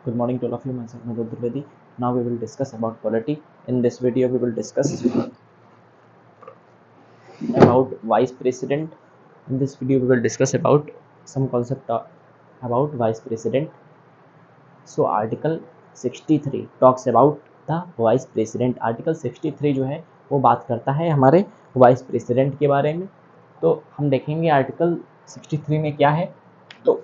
Good morning to all of you. Myself Madhu Trivedi. Now we will discuss about polity. In this video, we will discuss about vice president. In this video, we will discuss about some concept about vice president. So Article 63 talks about the vice president. Article 63 जो है वो बात करता है हमारे vice president के बारे में. तो हम देखेंगे आर्टिकल 63 में क्या है. तो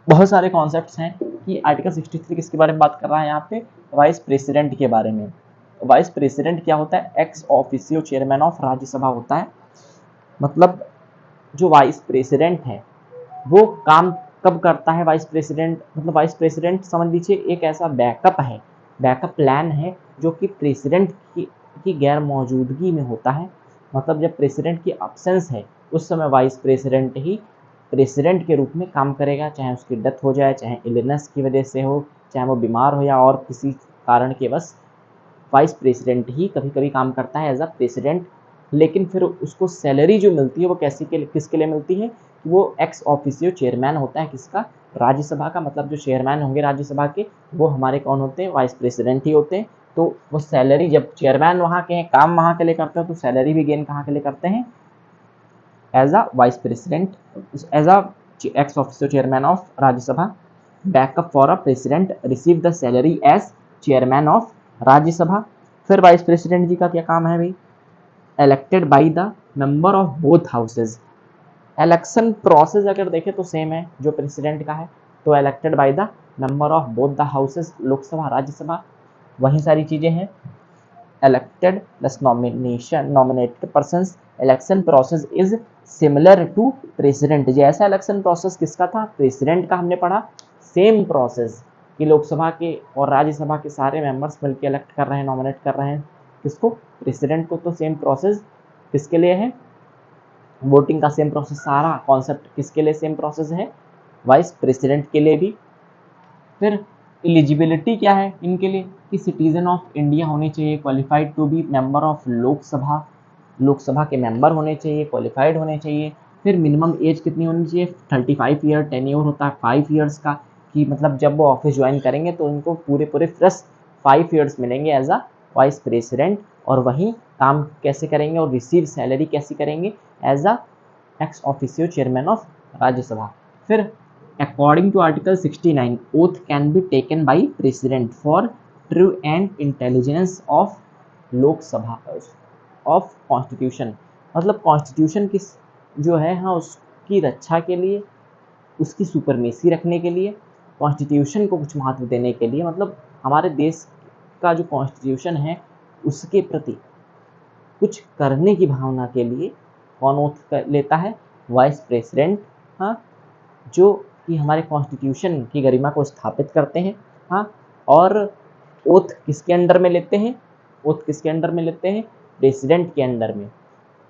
बहुत सारे कॉन्सेप्ट्स हैं कि आर्टिकल 63 किसके बारे में बात कर रहा है. यहाँ पे वाइस प्रेसिडेंट के बारे में. वाइस प्रेसिडेंट क्या होता है? X officio chairman of Rajya Sabha होता है. मतलब जो वाइस प्रेसिडेंट है वो काम कब करता है? वाइस प्रेसिडेंट मतलब वाइस प्रेसिडेंट समझ लीजिए एक ऐसा बैकअप है, बैकअप प्लान है जो कि प्रेसिडेंट की गैर मौजूदगी में होता है. मतलब जब प्रेसिडेंट की अब्सेंस है उस समय वाइस प्रेसिडेंट ही प्रेसिडेंट के रूप में काम करेगा, चाहे उसकी डेथ हो जाए, चाहे इलनेस की वजह से हो, चाहे वो बीमार हो या और किसी कारण के बस वाइस प्रेसिडेंट ही कभी कभी काम करता है एज अ प्रेसिडेंट. लेकिन फिर उसको सैलरी जो मिलती है वो किसके लिए मिलती है? वो एक्स ऑफिसियो चेयरमैन होता है. किसका? राज्यसभा का. मतलब जो चेयरमैन होंगे राज्यसभा के वो हमारे कौन होते हैं? वाइस प्रेसिडेंट ही होते हैं. तो वो सैलरी जब चेयरमैन वहाँ के हैं, काम वहाँ के लिए करते हैं, तो सैलरी भी गेन कहाँ के लिए करते हैं? As a vice president, as a ex officio chairman of Rajya Sabha. Backup for a president receive the salary as chairman of Rajya Sabha. फिर वाइस प्रेसिडेंट जी का क्या काम है भाई? Elected by the member of both houses. Election process अगर देखें तो same है जो प्रेसिडेंट का है. तो elected by the member of both the houses, Lok Sabha Rajya Sabha, वही सारी चीजें हैं. elected plus nominated persons. election process is similar to president. जैसा election process किसका था? प्रेसिडेंट का. हमने पढ़ा सेम प्रोसेस कि लोकसभा के और राज्यसभा के सारे मेंबर्स मिलकर इलेक्ट कर रहे हैं, नॉमिनेट कर रहे हैं किसको? प्रेसिडेंट को. तो सेम प्रोसेस किसके लिए है? वोटिंग का सेम प्रोसेस. सारा कॉन्सेप्ट किसके लिए सेम प्रोसेस है? वाइस प्रेसिडेंट के लिए भी. फिर एलिजिबिलिटी क्या है इनके लिए? कि सिटीजन ऑफ इंडिया होने चाहिए, qualified to be member of Lok Sabha, Lok Sabha के मेंबर होने चाहिए, क्वालिफाइड होने चाहिए. फिर मिनिमम एज कितनी होनी चाहिए? 35 ईयर. टेन्योर होता है 5 ईयर्स का, कि मतलब जब वो ऑफिस ज्वाइन करेंगे तो उनको पूरे फ्रेश 5 ईयर्स मिलेंगे एज अ वाइस प्रेसिडेंट. और वहीं काम कैसे करेंगे और रिसीव सैलरी कैसे करेंगे? As a ex officio chairman of Rajya Sabha. फिर according to article 69 oath can be taken by president for true and intelligence of lok sabha of constitution. मतलब कॉन्स्टिट्यूशन की जो है हाँ उसकी रक्षा के लिए, उसकी सुपरमेसी रखने के लिए, कॉन्स्टिट्यूशन को कुछ महत्व देने के लिए, मतलब हमारे देश का जो कॉन्स्टिट्यूशन है उसके प्रति कुछ करने की भावना के लिए कौन ओथ लेता है? Vice president. हाँ, जो कि हमारे कॉन्स्टिट्यूशन की गरिमा को स्थापित करते हैं. हाँ, और ओथ किसके अंडर में लेते हैं? ओथ किसके अंडर में लेते हैं? प्रेसिडेंट के अंडर में.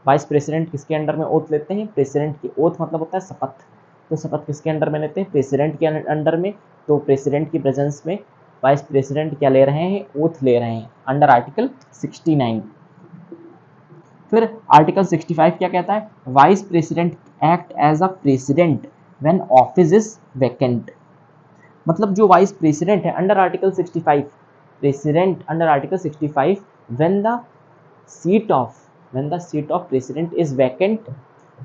वाइस प्रेसिडेंट किसके अंडर में ओथ लेते हैं? प्रेसिडेंट की. ओथ मतलब होता है शपथ. तो शपथ किसके अंडर में लेते हैं? प्रेसिडेंट के अंडर में. तो प्रेसिडेंट की प्रेजेंस में वाइस प्रेसिडेंट क्या ले रहे हैं? ओथ ले रहे हैं अंडर आर्टिकल 69. फिर आर्टिकल 65 क्या कहता है? Vice president act as a president when office is vacant. मतलब जो वाइस प्रेसिडेंट है under article 65, president under article 65 when the seat of president is vacant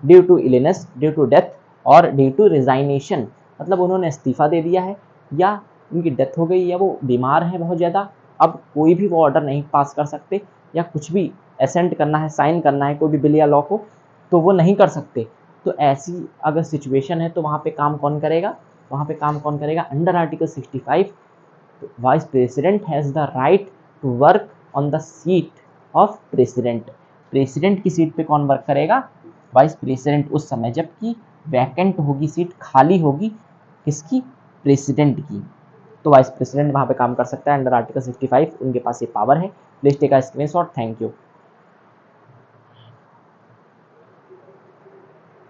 due to illness, due to death और due to resignation. मतलब उन्होंने इस्तीफा दे दिया है या उनकी डेथ हो गई या वो बीमार है बहुत ज़्यादा, अब कोई भी वो ऑर्डर नहीं पास कर सकते या कुछ भी एसेंट करना है, साइन करना है कोई भी बिल या लॉ को, तो वो नहीं कर सकते. तो ऐसी अगर सिचुएशन है तो वहाँ पे काम कौन करेगा? वहाँ पे काम कौन करेगा? Under article 65 vice president has the right to work on the seat of president. President की सीट पे कौन वर्क करेगा? Vice president. उस समय जबकि वैकेंट होगी, सीट खाली होगी किसकी? प्रेसिडेंट की. तो वाइस प्रेसिडेंट वहाँ पे काम कर सकता है अंडर आर्टिकल 65. उनके पास ये पावर है. Please take a screenshot. Thank you.